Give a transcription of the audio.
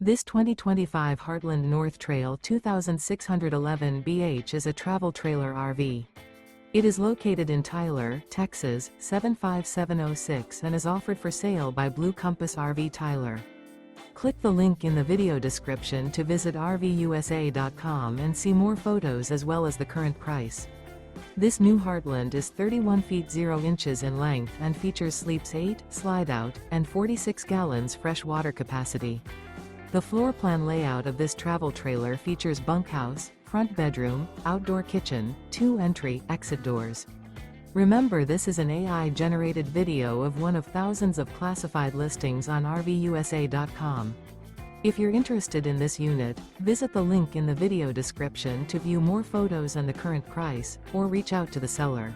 This 2025 Heartland North Trail 2611 BH is a travel trailer RV. It is located in Tyler, Texas, 75706 and is offered for sale by Blue Compass RV Tyler. Click the link in the video description to visit RVUSA.com and see more photos as well as the current price. This new Heartland is 31 feet 0 inches in length and features sleeps 8, slide-out, and 46 gallons fresh water capacity. The floor plan layout of this travel trailer features bunkhouse, front bedroom, outdoor kitchen, 2 entry/exit doors. Remember, this is an AI-generated video of one of thousands of classified listings on RVUSA.com. If you're interested in this unit, visit the link in the video description to view more photos and the current price, or reach out to the seller.